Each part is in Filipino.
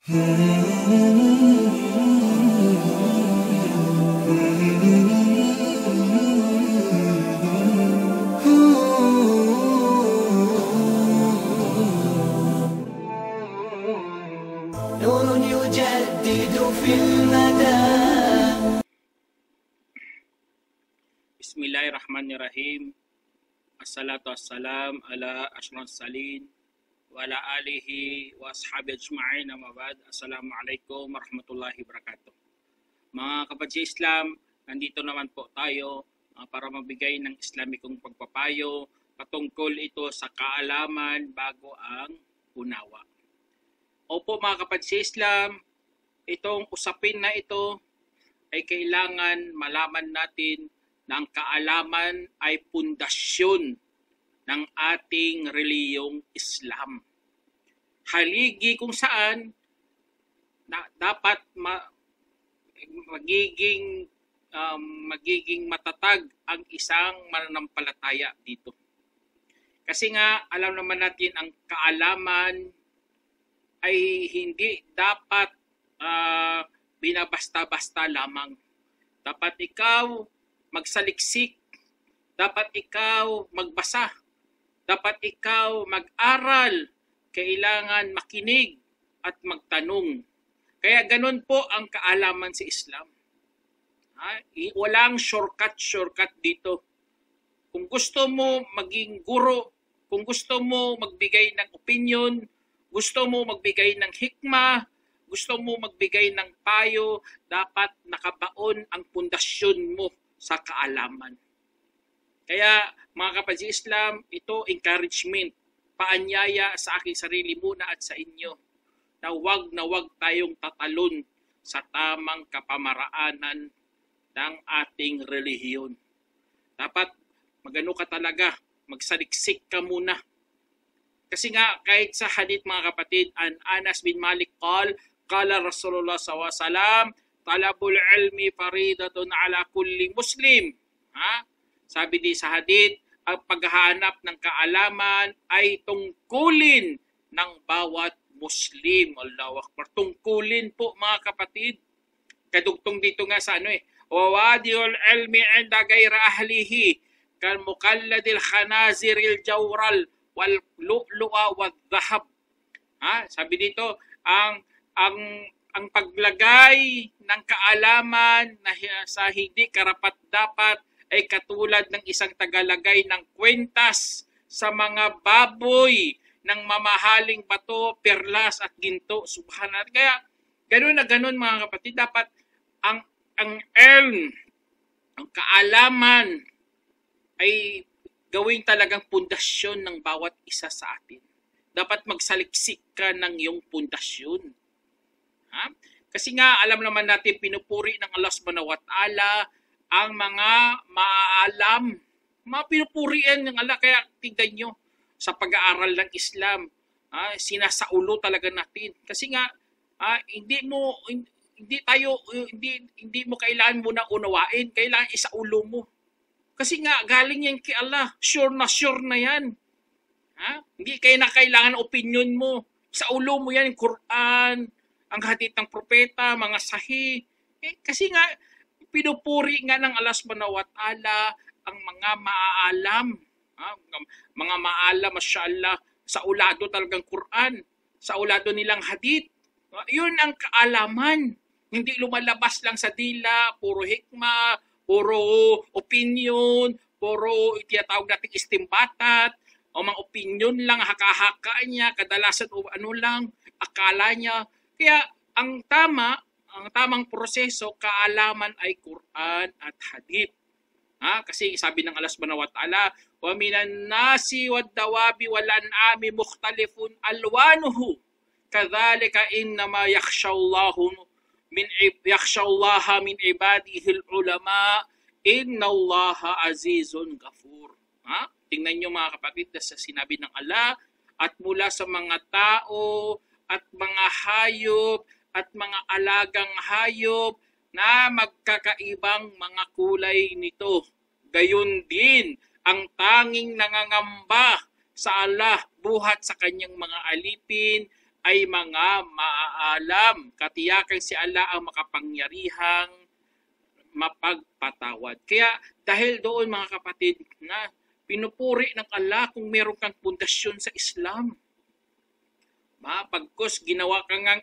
نور يجدد في المدى. Bismillahirrahmanirrahim. Assalatu wassalam ala asyrafil salin wa ala alihi wa ashabi ajma'in, amma ba'd. Assalamualaikum warahmatullahi wabarakatuh. Mga kapatid sa Islam, nandito naman po tayo para magbigay ng Islamikong pagpapayo patungkol ito sa kaalaman bago ang unawa. Opo mga kapatid sa Islam, itong usapin na ito ay kailangan malaman natin na ang kaalaman ay pundasyon ng ating reliyong Islam. Haligi kung saan dapat magiging matatag ang isang mananampalataya dito. Kasi nga alam naman natin ang kaalaman ay hindi dapat binabasta-basta lamang. Dapat ikaw magsaliksik, dapat ikaw magbasa, dapat ikaw mag-aral, kailangan makinig at magtanong. Kaya ganun po ang kaalaman sa Islam. Walang shortcut dito. Kung gusto mo maging guro, kung gusto mo magbigay ng opinion, gusto mo magbigay ng hikmah, gusto mo magbigay ng payo, dapat nakabaon ang pundasyon mo sa kaalaman. Kaya mga kapatid Islam, ito encouragement, paanyaya sa aking sarili muna at sa inyo na wag tayong tatalon sa tamang kapamaraanan ng ating relihiyon. Dapat magano ka talaga, magsaliksik ka muna. Kasi nga kahit sa hadith mga kapatid, an Anas bin Malik qala Rasulullah SAW, talabul ilmi faridatun ala kulli muslim. Sabi di sa hadith, ang paghahanap ng kaalaman ay tungkulin ng bawat Muslim. Allahu Akbar. Tungkulin po mga kapatid. Kadugtong dito nga sa wawadiul ilmi inda gayra ahlihi kal mukalladil khanaziril jawral wal lu'lu'a wal dhahab. Sabi dito, ang paglagay ng kaalaman na sa hindi karapat-dapat ay katulad ng isang tagalagay ng kwentas sa mga baboy ng mamahaling bato, perlas at ginto. Subhanallah. Kaya ganoon na ganoon mga kapatid, dapat ang ilm, ang kaalaman ay gawing talagang pundasyon ng bawat isa sa atin. Dapat magsaliksik ka ng iyong pundasyon. Kasi nga alam naman natin pinupuri ng Allah Subhanahu wa Ta'ala ang mga maaalam. Mga pinupurian ng Allah, kaya tignan nyo sa pag-aaral ng Islam, sinasaulo talaga natin. Kasi nga hindi mo kailangan muna unawain, kailangan isaulo mo. Kasi nga galing yan kay Allah, sure na yan. Hindi kayo na kailangan opinion mo. Isaulo mo yan, Quran, ang hadith ng propeta, mga sahih. Kasi nga pinupuri nga ng Allah Subhanahu wa Ta'ala ang mga maaalam. Mga maalam, masyaallah, sa ulado talagang Quran, sa ulado nilang hadith. Yun ang kaalaman. Hindi lumalabas lang sa dila, puro hikmah, puro opinion, puro itiyatawag natin istimbatat, o mga opinion lang, haka-haka niya, kadalasan o ano lang, akala niya. Kaya ang tamang proseso, kaalaman ay Quran at hadith. Kasi sabi ng Allah Subhanahu wa Ta'ala, wa minan nasi wad dawabi wal an'ami mukhtalifun alwanuhu kadhalika innama yakhshallaha min ibadihi ulama innallaha azizun ghafur. Tingnan niyo mga kapatid, sa sinabi ng Allah, at mula sa mga tao at mga hayop at mga alagang hayop na magkakaibang mga kulay nito. Gayon din ang tanging nangangamba sa Allah buhat sa kanyang mga alipin ay mga maaalam. Katiyakan si Allah ang makapangyarihang mapagpatawad. Kaya dahil doon mga kapatid na pinupuri ng Allah kung meron kang pundasyon sa Islam. Pagkos ginawa ka nga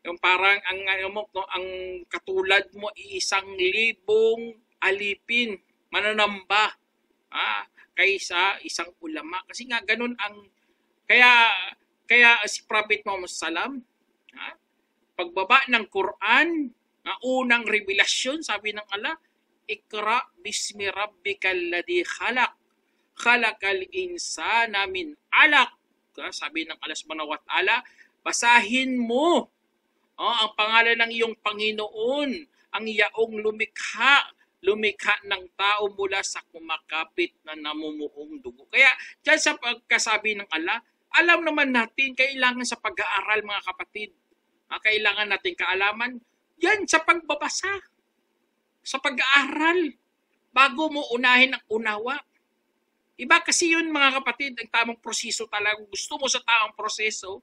yung parang ang katulad mo 1,000 alipin mananamba kaysa isang ulama. Kasi nga ganun ang kaya si Prophet Muhammad sallam pagbaba ng Quran na unang revelasyon, sabi ng Allah, Iqra bismi rabbikal ladzi khalaq, khalaqal insana min 'alaq. Sabi ng Allah subhanahu wa ta'ala, basahin mo ang pangalan ng iyong Panginoon, ang yaong lumikha ng tao mula sa kumakapit na namumuong dugo. Kaya dyan sa pagkasabi ng Allah, alam naman natin, kailangan sa pag-aaral mga kapatid, kailangan natin kaalaman, yan sa pagbabasa, sa pag-aaral, bago mo unahin ang unawa. Iba kasi yun mga kapatid, ang tamang proseso talaga. Gusto mo sa tamang proseso,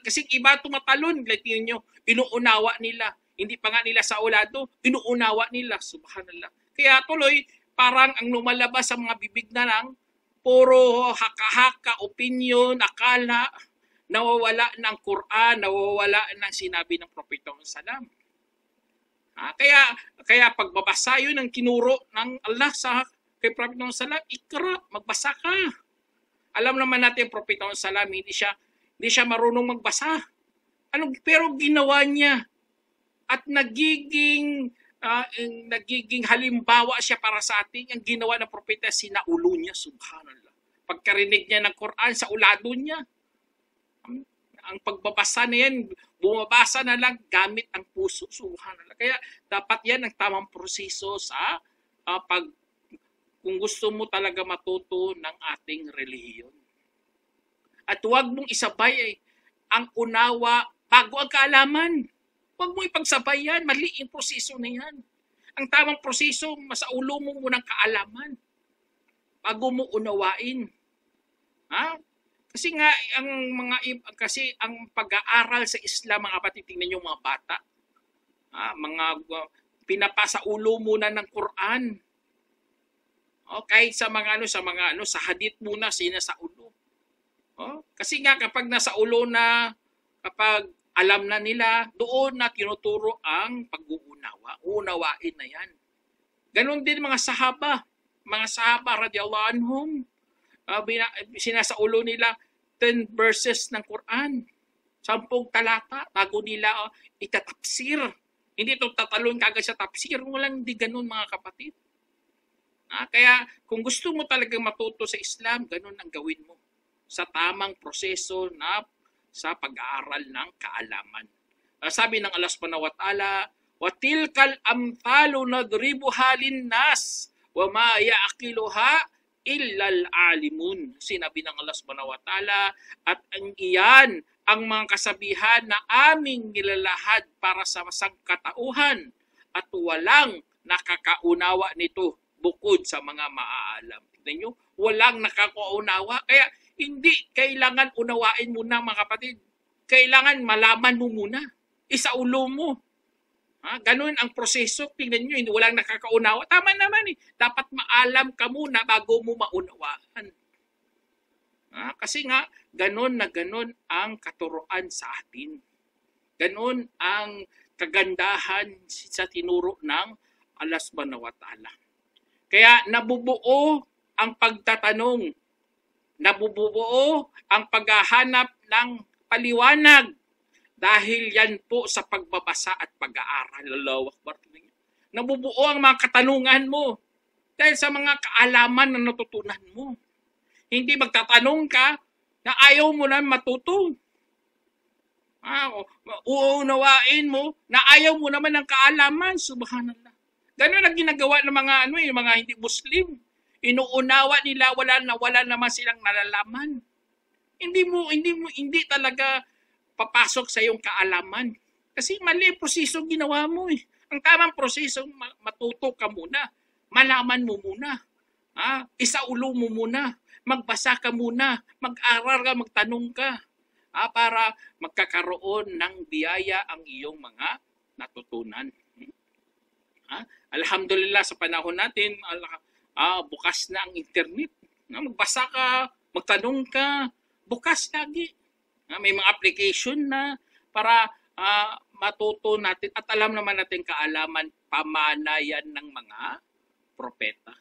kasi iba tumatalon, latin nyo, inuunawa nila. Hindi pa nga nila sa ulado, inuunawa nila, subhanallah. Kaya tuloy, parang ang lumalabas sa mga bibig na lang, puro haka-haka, opinion, akala, nawawala ng Quran, nawawala ng sinabi ng Propeta Salam. Kaya pagbabasa yun ang kinuro ng Allah sa kay Propeta Salam, Iqra, magbasa ka. Alam naman natin Propeta Salam, hindi siya marunong magbasa. Pero ginawa niya at nagiging halimbawa siya para sa atin. Ang ginawa ng propeta, sinaulo niya, subhanallah. Pagkarinig niya ng Quran, sa ulado niya. Ang pagbabasa na yan, bumabasa na lang gamit ang puso, subhanallah. Kaya dapat yan ang tamang proseso sa kung gusto mo talaga matuto ng ating relihiyon. At huwag mong isabay ang unawa bago ang kaalaman. Huwag mo ipagsabay yan. Mali yung proseso na yan. Ang tamang proseso, masaulo mo munang kaalaman bago mo unawain. Kasi nga ang pag-aaral sa Islam, mga kapatid, tingnan niyo mga bata. Pinapasa ulo muna ng Quran. Kahit sa sa hadith muna sa ulo. Kasi nga kapag nasa ulo na, kapag alam na nila, doon na tinuturo ang pag-uunawa. Unawain na yan. Ganon din mga sahaba. Mga sahaba radiyallahu anhum, sinasaulo nila 10 verses ng Quran. 10 talata bago nila itatapsir. Hindi ito tatalon kagad sa tapsir. Walang di ganon mga kapatid. Kaya kung gusto mo talagang matuto sa Islam, ganon ang gawin mo. Sa tamang proseso na sa pag-aaral ng kaalaman. Sabi ng Allah subhanahu wa ta'ala, وَتِلْكَ الْأَمْثَالُ نَضْرِبُهَا لِلنَّاسِ وَمَا يَعْقِلُهَا إِلَّا الْعَالِمُونَ. Sinabi ng Allah subhanahu wa ta'ala, at ang iyan ang mga kasabihan na aming nilalahad para sa sangkatauhan at walang nakakaunawa nito bukod sa mga maaalam. Tignan nyo, walang nakakaunawa. Kaya hindi kailangan unawain muna mga kapatid. Kailangan malaman mo muna. Isaulo mo. Ganun ang proseso. Tingnan nyo, hindi walang nakakaunawa. Tama naman eh. Dapat maalam ka muna bago mo maunawaan. Kasi nga, ganun na ganun ang katuruan sa atin. Ganun ang kagandahan sa tinuro ng Allah subhanahu wa ta'ala. Kaya nabubuo ang pagtatanong, nabubuo ang paghahanap ng paliwanag dahil yan po sa pagbabasa at pag-aaral. Allahu Akbar. Nabubuo ang mga katanungan mo dahil sa mga kaalaman na natutunan mo. Hindi magtatanong ka na ayaw mo na matuto. Uunawain mo na ayaw mo naman ng kaalaman. Subhanallah. Ganun ang ginagawa ng mga yung mga hindi Muslim. Inuunawa nila, wala naman silang nalalaman. Hindi talaga papasok sa iyong kaalaman. Kasi mali proseso ginawa mo eh. Ang tamang proseso, matuto ka muna. Malaman mo muna. Isaulo mo muna. Magbasa ka muna. Mag-aral ka, magtanong ka. para magkakaroon ng biyaya ang iyong mga natutunan. Alhamdulillah sa panahon natin, bukas na ang internet. Magbasa ka, magtanong ka, bukas lagi. May mga application na para matuto natin at alam naman natin kaalaman, pamanayan ng mga propeta.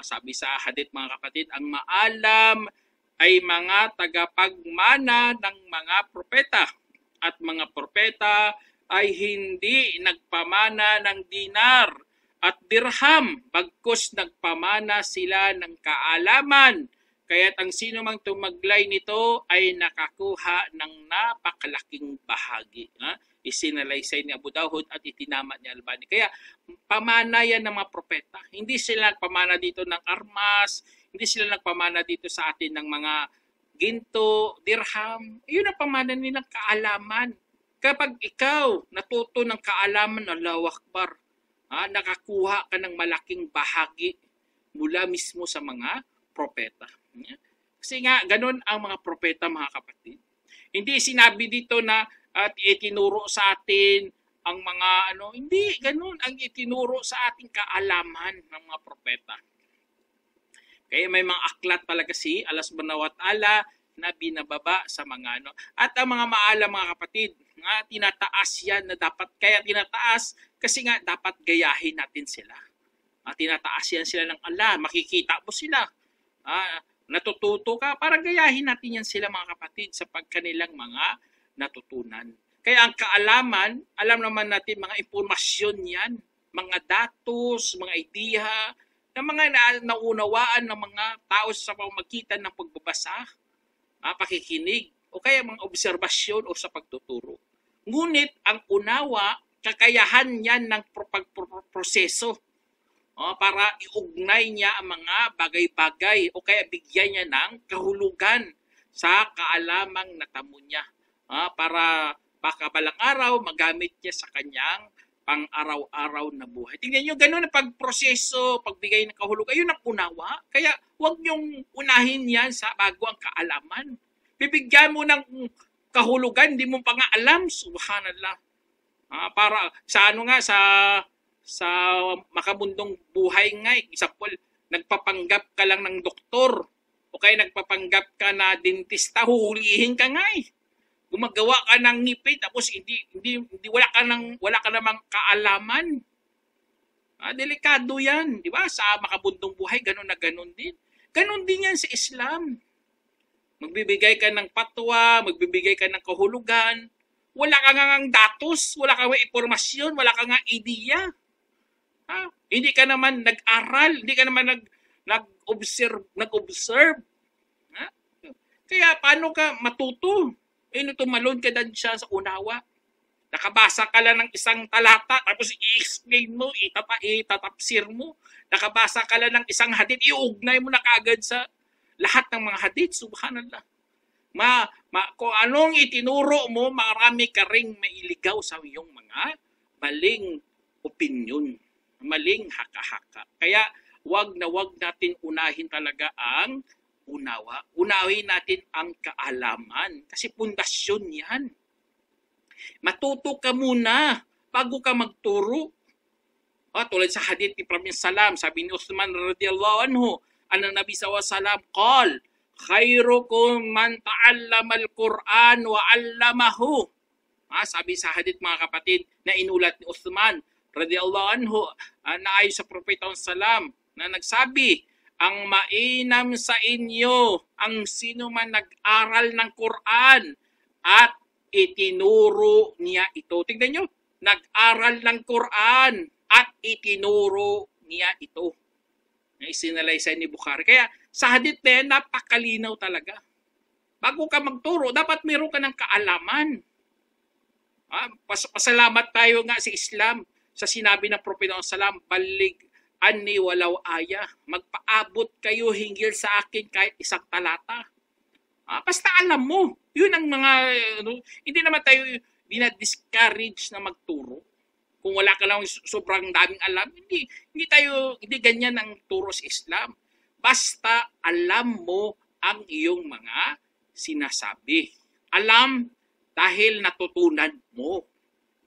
Sabi sa hadith mga kapatid, ang maalam ay mga tagapagmana ng mga propeta at mga propeta ay hindi nagpamana ng dinar at dirham, bagkus nagpamana sila ng kaalaman. Kaya't ang sino mang tumaglay nito ay nakakuha ng napakalaking bahagi. Isinalaysay ni Abu Dawud at itinama ni Albani. Kaya pamana yan ng mga propeta. Hindi sila nagpamana dito ng armas, hindi sila nagpamana dito sa atin ng mga ginto, dirham. Yun ang pamana nilang kaalaman. Kapag ikaw natuto ng kaalaman, Allahu Akbar, nakakuha ka ng malaking bahagi mula mismo sa mga propeta. Kasi nga, ganun ang mga propeta, mga kapatid. Hindi sinabi dito na at itinuro sa atin ang mga hindi ganun ang itinuro sa ating kaalaman ng mga propeta. Kaya may mga aklat talaga si Allah subhanahu wa ta'ala na binababa sa mga At ang mga maalam, mga kapatid, tinataas yan na dapat, kaya tinataas kasi nga dapat gayahin natin sila. Tinataas yan sila ng Allah, makikita mo sila. Natututo ka, para gayahin natin yan sila, mga kapatid, sa pagkanilang mga natutunan. Kaya ang kaalaman, alam naman natin mga impormasyon yan, mga datos, mga idea, na mga naunawaan ng mga tao sa pamamagitan ng pagbabasa, pakikinig, o kaya mga obserbasyon o sa pagtuturo. Ngunit ang unawa, kakayahan yan ng proseso para iugnay niya ang mga bagay-bagay o kaya bigyan niya ng kahulugan sa kaalamang natamo niya para pakabalang araw magamit niya sa kanyang pang-araw-araw na buhay. Tingnan nyo, ganun ang pagproseso, pagbigay ng kahulugan, yun ang unawa. Kaya huwag nyong unahin yan sa bago ang kaalaman. Bibigyan mo ng kahulugan, hindi mo pa nga alam, subhanallah. Para sa sa makamundong buhay nga, example, nagpapanggap ka lang ng doktor o kaya nagpapanggap ka na dentista, huhulihin ka nga eh. Gumagawa ka ng ngipin tapos hindi wala ka namang kaalaman. Delikado 'yan, di ba? Sa makabundong buhay ganun na ganun din. Ganun din 'yan sa Islam. Magbibigay ka ng patwa, magbibigay ka ng kahulugan, wala ka ngang datos, wala ka ngang impormasyon, wala ka ngang ideya. Hindi ka naman nag-aral, hindi ka naman nag-observe. Kaya paano ka matuto? Tumalon ka dan siya sa unawa. Nakabasa ka lang ng isang talata, tapos i-explain mo, itatapsir mo. Nakabasa ka lang ng isang hadith, iugnay mo na kaagad sa lahat ng mga hadith, subhanallah. Kung anong itinuro mo, marami ka ring mailigaw sa iyong mga maling opinion, maling haka-haka. Kaya wag natin unahin talaga ang unawa. Unahin natin ang kaalaman. Kasi pundasyon yan. Matuto ka muna bago ka magturo. Tulad sa hadith ni Prophet Salam, sabi ni Uthman radiyallahu anhu, Nabi SAW, qal, khairukum man ta'allama al-Quran wa 'allamahu. Sabi sa hadith, mga kapatid, na inulat ni Uthman radiyallahu anhu, na ayon sa Prophet Salam, na nagsabi, ang mainam sa inyo ang sino man nag-aral ng Quran at itinuro niya ito. Tingnan nyo, nag-aral ng Quran at itinuro niya ito. Isinalaysay ni Bukhari. Kaya sa hadith na yan, napakalinaw talaga. Bago ka magturo, dapat meron ka ng kaalaman. Pasalamat tayo nga sa Islam sa sinabi ng Propeta Salam, balig ani walaw aya, magpaabot kayo hinggil sa akin kahit isang talata. Basta alam mo, yun ang mga, hindi naman tayo dinadiscourage na magturo. Kung wala ka lang sobrang daming alam, hindi ganyan ang turo sa Islam. Basta alam mo ang iyong mga sinasabi. Alam dahil natutunan mo.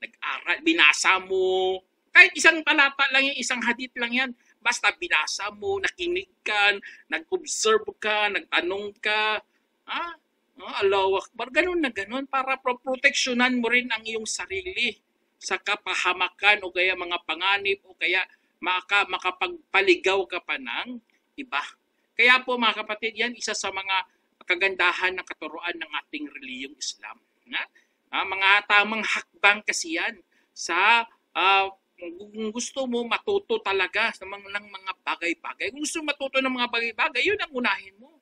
Nag-aral, binasa mo. Kahit isang talata lang yan, isang hadith lang yan. Basta binasa mo, nakinig ka, nag-observe ka, nagtanong ka. Allahu Akbar. Ganun na ganun para proteksyonan mo rin ang iyong sarili sa kapahamakan o kaya mga panganib o kaya makapagpaligaw ka pa ng iba. Kaya po mga kapatid, yan isa sa mga kagandahan ng katuruan ng ating reliyong Islam. Mga tamang hakbang kasi yan sa kung gusto mo matuto talaga ng mga bagay-bagay. Kung gusto mo matuto ng mga bagay-bagay, yun ang unahin mo.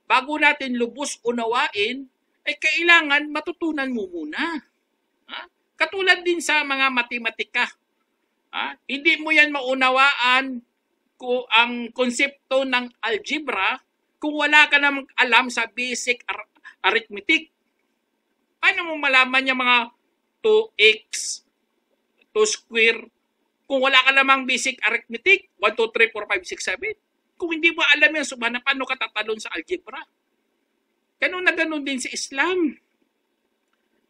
Bago natin lubos unawain, ay kailangan matutunan mo muna. Katulad din sa mga matematika. Hindi mo yan maunawaan kung ang konsepto ng algebra kung wala ka namang alam sa basic arithmetic. Paano mo malaman yung mga 2x, 2 square, kung wala ka namang basic arithmetic, 1, 2, 3, 4, 5, 6, 7? Kung hindi mo alam yung subhana, paano ka tatalon sa algebra? Ganun na ganun din sa Islam.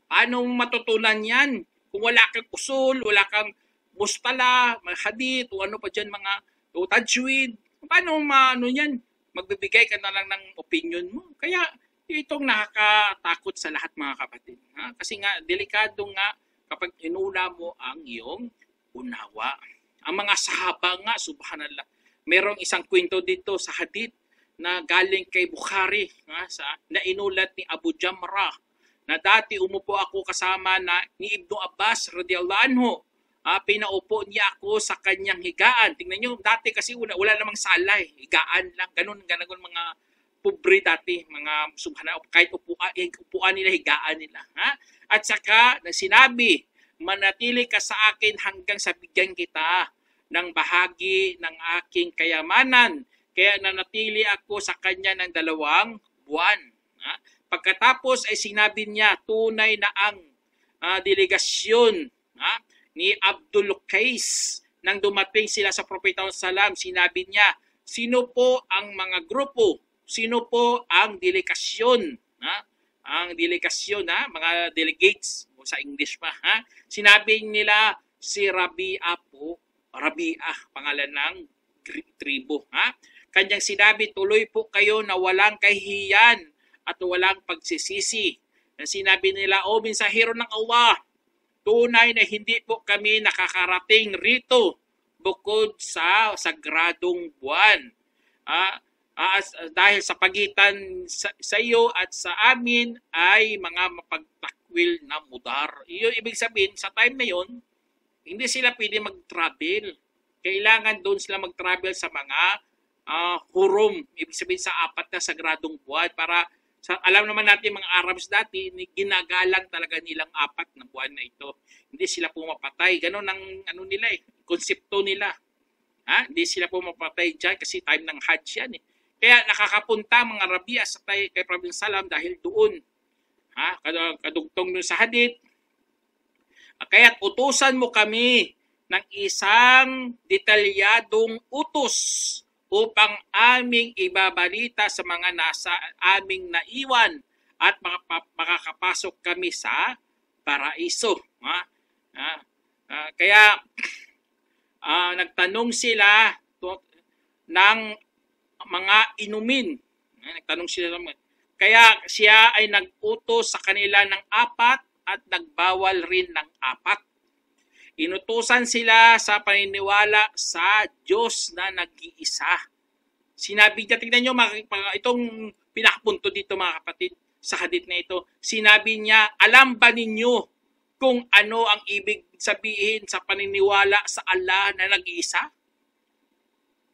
Paano mo matutunan yan? Kung wala kang usul, wala kang mustala, mga hadith, o ano pa dyan, mga tajwid, paano yan? Magbibigay ka na lang ng opinion mo. Kaya itong nakakatakot sa lahat mga kapatid. Kasi nga, delikado nga kapag inuna mo ang iyong unawa. Ang mga sahaba nga, subhanallah, merong isang kwento dito sa hadith na galing kay Bukhari na inulat ni Abu Jamrah na dati umupo ako kasama ni Ibnu Abbas radiyallahu anhu. Pinaupo niya ako sa kanyang higaan. Tingnan nyo, dati kasi wala namang salay. Higaan lang. Ganun mga pobre dati. Mga subhanallah, kahit upuan nila, higaan nila. At saka, sinabi, manatili ka sa akin hanggang sa bigyan kita ng bahagi ng aking kayamanan. Kaya nanatili ako sa kanya ng 2 buwan. Pagkatapos ay sinabi niya, tunay na ang delegasyon ni Abdul Qais. Nang dumating sila sa Propeta Salam, sinabi niya, sino po ang mga grupo? Sino po ang delegasyon? Ang delegasyon, mga delegates, sa English pa. Sinabi nila si Rabi'ah po, Rabi'ah, pangalan ng tribo. Kanyang sinabi, tuloy po kayo na walang kahihiyan at walang pagsisisi. Sinabi nila, o mensahero ng Allah, tunay na hindi po kami nakakarating rito bukod sa sagradong buwan. Dahil sa pagitan sa iyo at sa amin ay mga mapagtakwil na mudar. Iyo ibig sabihin, sa time na yon, hindi sila pwede mag-travel. Kailangan doon sila mag-travel sa mga hurum. Ibig sabihin sa 4 na sagradong buwan para alam naman natin mga Arabs dati, ginagalang talaga nilang 4 na buwan na ito. Hindi sila pumapatay. Ganon ang nila konsepto nila. Hindi sila pumapatay dyan kasi time ng Hajj yan Kaya nakakapunta mga Rabi'ah kay Prophet Salam dahil doon. Kadugtong doon sa hadith. Kaya't utusan mo kami ng isang detalyadong utos upang aming ibabalita sa mga nasa aming naiwan at makakapasok kami sa paraiso. Kaya nagtanong sila ng mga inumin. Nagtanong sila kaya siya ay nag-utos sa kanila ng 4 at nagbawal rin ng 4. Inutusan sila sa paniniwala sa Diyos na nag-iisa. Sinabi niya, tingnan nyo, itong pinakapunto dito mga kapatid, sa hadith na ito, sinabi niya, alam ba ninyo kung ano ang ibig sabihin sa paniniwala sa Allah na nag-iisa?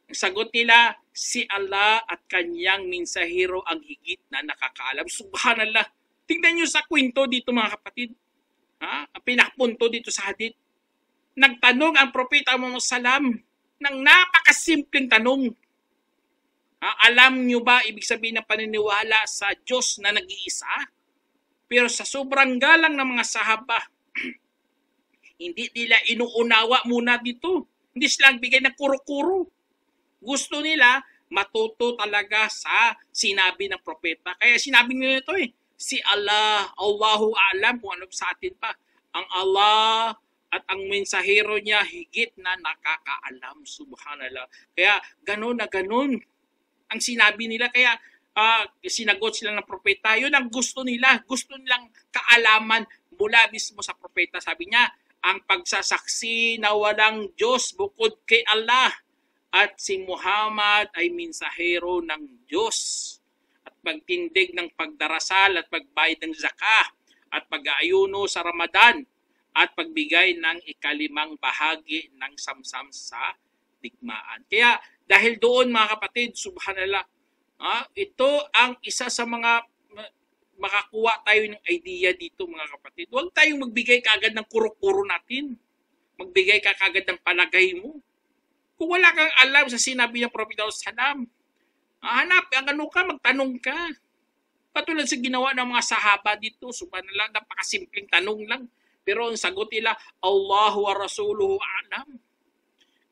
Ang sagot nila, si Allah at kanyang mensahero ang higit na nakakaalam. Subhanallah. Tingnan nyo sa kwento dito mga kapatid. Ang pinakapunto dito sa hadith. Nagtanong ang Propeta Muhammad Salam ng napakasimpleng tanong. Alam nyo ba ibig sabihin ng paniniwala sa Diyos na nag-iisa? Pero sa sobrang galang ng mga sahaba, hindi nila inuunawa muna dito. Hindi sila bigay ng kuro-kuro. Gusto nila matuto talaga sa sinabi ng propeta. Kaya sinabi nila ito si Allah, Allahu a'lam kung ano sa atin pa. Ang Allah at ang mensahero niya higit na nakakaalam. Subhanallah. Kaya ganun na ganun ang sinabi nila. Kaya sinagot sila ng propeta. Yun ang gusto nila. Gusto nilang kaalaman mula mismo sa propeta. Sabi niya, ang pagsasaksi na walang Diyos bukod kay Allah at si Muhammad ay mensahero ng Diyos. At pagtindig ng pagdarasal at pagbayad ng zakah at pag-aayuno sa Ramadan at pagbigay ng ikalimang bahagi ng samsam sa digmaan. Kaya dahil doon mga kapatid, subhanallah, ito ang isa sa mga makakuha tayo ng idea dito mga kapatid. Huwag tayong magbigay kaagad ng kuro-kuro natin. Magbigay ka kaagad ng palagay mo. Kung wala kang alam sa sinabi ng Propeta Salam, hanap, ano ka, magtanong ka. Patulad sa ginawa ng mga sahaba dito, subhanallah, napakasimpleng tanong lang. Pero ang sagot nila, Allahu wa Rasuluhu a'lam.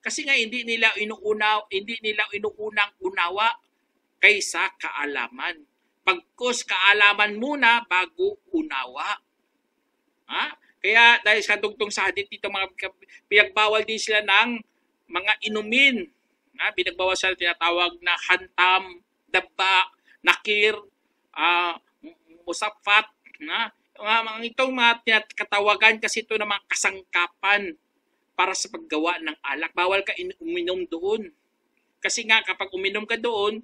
Kasi nga hindi nila inuunang unawa kaysa kaalaman. Pagkus kaalaman muna bago unawa. Kaya dahil sa dugtong sa hadith dito, mga pinagbawal din sila ng mga inumin. Pinagbawal sila tinatawag na hantam, dabba, nakir, musafat. Itong mga katawagan kasi ito ng mga kasangkapan para sa paggawa ng alak. Bawal ka uminom doon. Kasi nga kapag uminom ka doon,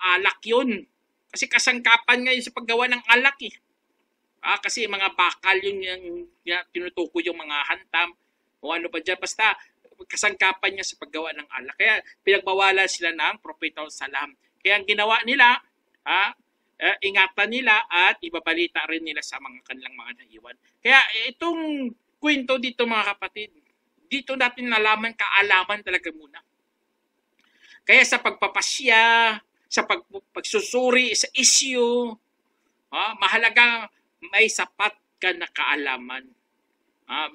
alak yun. Kasi kasangkapan nga yun sa paggawa ng alak kasi mga bakal yun yung tinutukoy yung mga hantam o ano pa dyan. Basta kasangkapan niya sa paggawa ng alak. Kaya pinagbawalan sila ng Propeta Salam. Kaya ang ginawa nila, ingatan nila at ibabalita rin nila sa mga kanilang mga naiwan. Kaya itong kwento dito mga kapatid, dito natin nalaman kaalaman talaga muna. Kaya sa pagpapasya, sa pagsusuri sa issue, mahalaga may sapat ka na kaalaman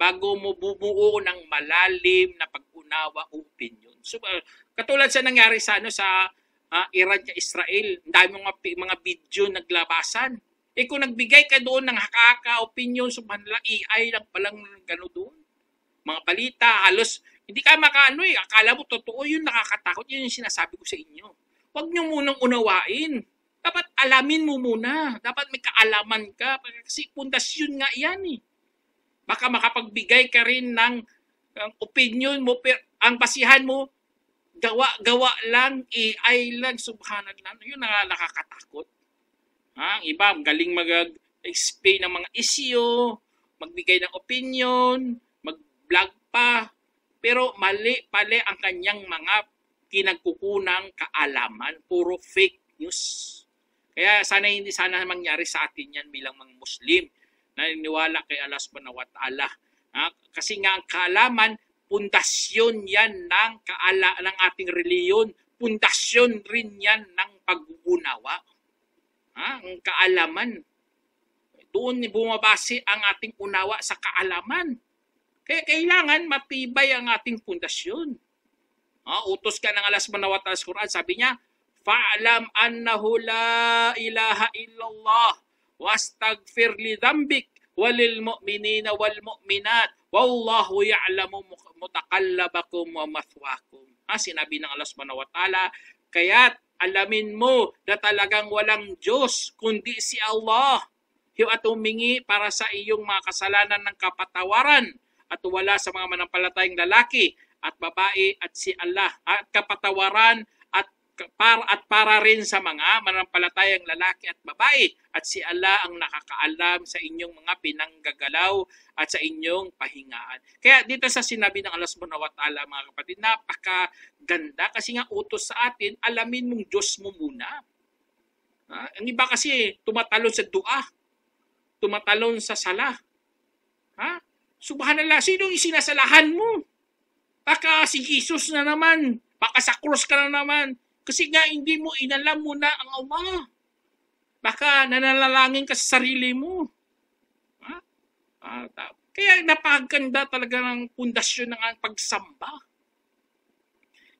bago mo bumuo ng malalim na pag-unawa o opinion. So, katulad sa nangyari sa Iran at Israel, ang dami mga video naglabasan. Kung nagbigay ka doon ng haka-opinion, subhanallah, AI lang palang gano'n doon. Mga balita, halos, hindi ka akala mo totoo yun, nakakatakot. Yun yung sinasabi ko sa inyo. Huwag nyo munang unawain. Dapat alamin mo muna. Dapat may kaalaman ka. Kasi pundasyon nga yan Baka makapagbigay ka rin ng opinion mo, pero ang basihan mo, gawa lang, AI lang, subhanallah. Yun na nakakatakot. Ang iba, galing mag-explain ng mga issue, magbigay ng opinion, mag-vlog pa, pero mali ang kanyang mga kinagkukunang kaalaman, puro fake news. Kaya hindi sana mangyari sa atin yan bilang mga Muslim na niniwala kay Allah subhanahu wa ta'ala. Kasi nga ang kaalaman, pundasyon yan ng ating reliyon. Pundasyon rin yan ng pag-unawa. Ang kaalaman. Doon bumabase ang ating unawa sa kaalaman. Kaya kailangan matibay ang ating pundasyon. Utos ka ng Allah subhanahu wa ta'ala sa Quran, sabi niya, fa'lam annahu la ilaha illallah wastaghfir li dhanbik walil mu'minina wal mu'minat wallahu ya'lamu mutaqallabakum wa mathwakum. Sinabi ng Allah subhanahu wa ta'ala, kaya't alamin mo na talagang walang Diyos kundi si Allah at humingi para sa iyong mga kasalanan ng kapatawaran at wala sa mga manampalatayang lalaki at babae at si Allah at kapatawaran at para rin sa mga manampalatayang lalaki at babae at si Allah ang nakakaalam sa inyong mga pinanggagalaw at sa inyong pahingaan. Kaya dito sa sinabi ng Allah subhanahu wa ta'ala mga kapatid, napakaganda kasi nga utos sa atin, alamin mong Diyos mo muna. Ang iba kasi tumatalon sa dua, tumatalon sa sala. Subhanallah, sino yung sinasalahan mo? Baka si Jesus na naman, baka sa cross ka na naman. Kasi nga hindi mo inalam muna ang Allah. Baka nananalangin ka sa sarili mo. Kaya napakaganda talaga ng pundasyon ng pagsamba.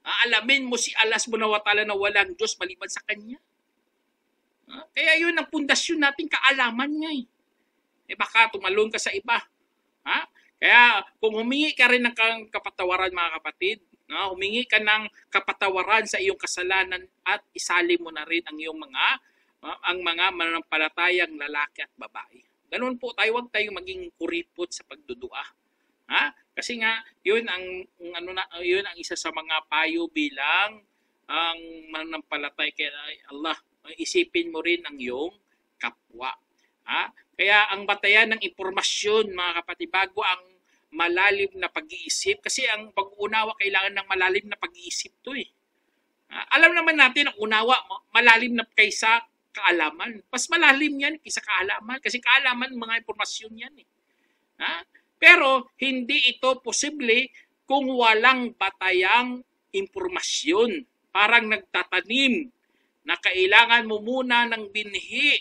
Alamin mo si Allah subhanahu wa ta'ala na walang Diyos maliban sa Kanya. Kaya yun ang pundasyon natin, kaalaman niya eh. Baka tumalon ka sa iba. Kaya kung humingi ka rin ng kapatawaran mga kapatid, humingi ka ng kapatawaran sa iyong kasalanan at isali mo na rin ang iyong mga mananampalatayang lalaki at babae. Ganun po tayo, huwag tayong maging kuripot sa pagdudua. Kasi nga yun ang isa sa mga payo bilang ang mananampalatay kay Allah. Isipin mo rin ang iyong kapwa. Kaya ang batayan ng impormasyon mga kapatid, bago ang malalim na pag-iisip, kasi ang pag-unawa kailangan ng malalim na pag-iisip to eh. Alam naman natin ang unawa malalim na kaysa kaalaman. Mas malalim yan kaysa kaalaman kasi kaalaman mga impormasyon yan eh. Pero hindi ito posible kung walang batayang impormasyon. Parang nagtatanim na kailangan mo muna ng binhi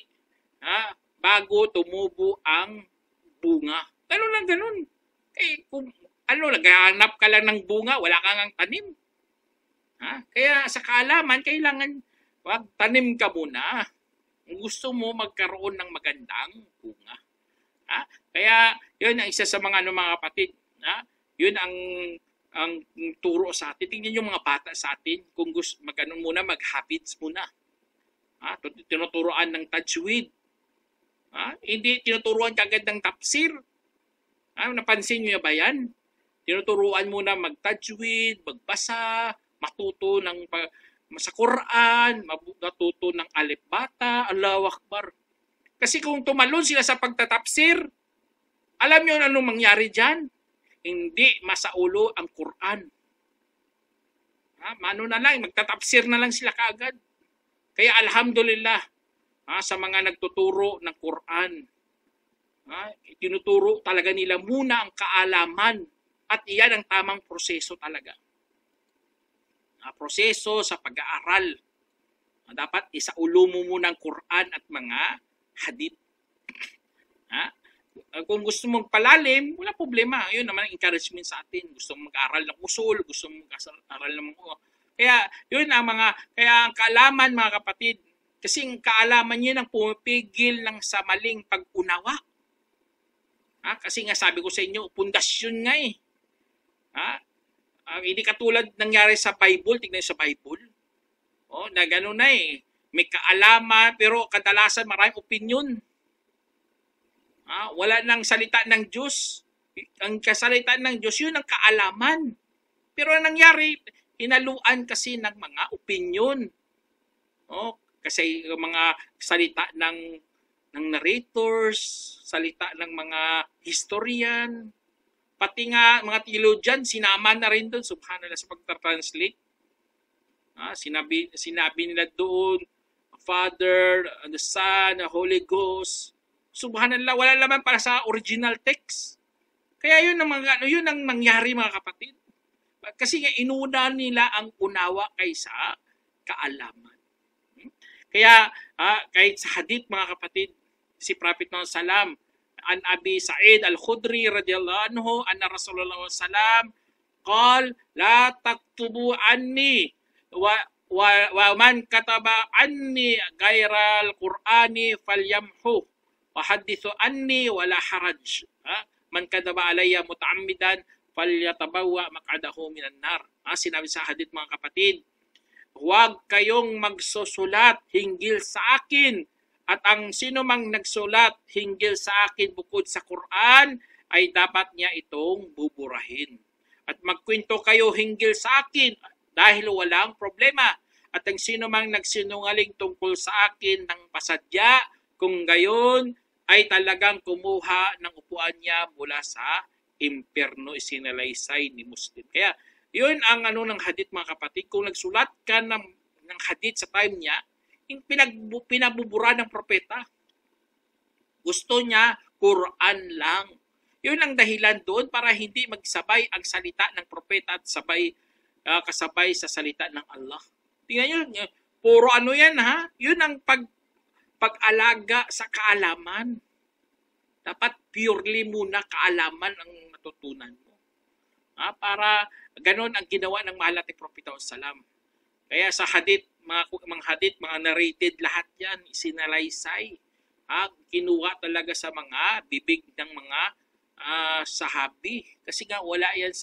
bago tumubo ang bunga. Ganun lang ganun. Kung naghahanap ka lang ng bunga, wala kang tanim. Kaya sa kaalaman, kailangan tanim ka muna. Kung gusto mo magkaroon ng magandang bunga. Kaya yun ang isa sa mga mga kapatid. Yun ang turo sa atin. Tingnan yung mga bata sa atin. Kung gusto mag-habits muna. Tinuturoan ng tajwid. Hindi tinuturuan kagad ng tafsir. Napansin niyo ba yan? Tinuturuan muna mag-tajwid, magbasa, matuto sa Quran, matuto ng alif bata, Allahu Akbar. Kasi kung tumalon sila sa pagtatapsir, alam niyo anong mangyari dyan? Hindi masaulo ang Quran. Mano na lang, magtatapsir na lang sila kaagad. Kaya alhamdulillah, sa mga nagtuturo ng Quran, tinuturo talaga nila muna ang kaalaman at iyan ang tamang proseso talaga. Proseso sa pag-aaral. Dapat isaulo mo muna ang Quran at mga hadith. Kung gusto mong palalim, wala problema. Yun naman ang encouragement sa atin. Gusto mong mag-aral ng usul, gusto mong mag-aral ng mga. Kaya yun kaya ang kaalaman mga kapatid, kasi ang kaalaman yun ang pumipigil ng sa maling pag-unawa. Kasi nga sabi ko sa inyo, pundasyon nga eh. Hindi katulad nangyari sa Bible, tignan sa Bible. Na gano'n na eh. May kaalaman, pero kadalasan maraming opinion. Wala nang salita ng Diyos. Ang kasalita ng Diyos, yun ang kaalaman. Pero ang nangyari, hinaluan kasi ng mga opinion. Kasi mga salita ng narrators, salita ng mga historian, pati nga mga theologian, sinama na rin doon, subhanallah, sa pagta-translate. Sinabi nila doon, Father, the Son, the Holy Ghost. Subhanallah, wala naman para sa original text. Kaya yun ang nangyari mga kapatid. Kasi nga inuna nila ang unawa kaysa kaalaman. Kaya kahit sa hadith mga kapatid, si Prophet Muhammad sallam an Abi Sa'id al-Khudri radhiyallahu anhu anna Rasulullah sallam qal la taktubu anni wa man kataba anni ghayra al-Qur'ani falyamhu wa hadithu anni wala haraj. Man kadaba alayya mutaammidan falyatabawwa maq'adahu minan nar. Sinabi sa hadith mga kapatid, huwag kayong magsusulat hinggil sa akin at ang sino mang nagsulat hinggil sa akin bukod sa Quran ay dapat niya itong buburahin. At magkwento kayo hinggil sa akin dahil walang problema. At ang sino mang nagsinungaling tungkol sa akin ng pasadya, kung gayon ay talagang kumuha ng upuan niya mula sa impyerno, isinalaysay ni Muslim. Kaya yun ang ng hadith mga kapatid. Kung nagsulat ka ng hadith sa time niya, yung pinabubura ng propeta. Gusto niya, Quran lang. Yun ang dahilan doon para hindi magsabay ang salita ng propeta at kasabay sa salita ng Allah. Tingnan nyo, puro yan ha. Yun ang pag-alaga sa kaalaman. Dapat purely muna kaalaman ang natutunan mo. Para ganon ang ginawa ng mahal nating propeta salam. Kaya sa hadith, mga hadith, mga narrated, lahat yan isinalaysay. Kinuha talaga sa mga bibig ng mga sahabi. Kasi nga wala yan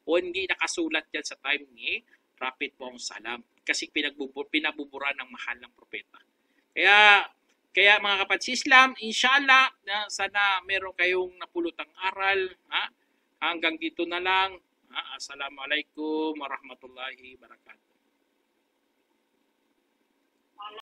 o hindi nakasulat yan sa time ni Prophet Muhammad Salam. Kasi pinabubura ng mahal ng propeta. Kaya mga kapatid sa Islam, inshallah, sana meron kayong napulutang aral. Hanggang dito na lang. Assalamualaikum warahmatullahi wabarakatuh.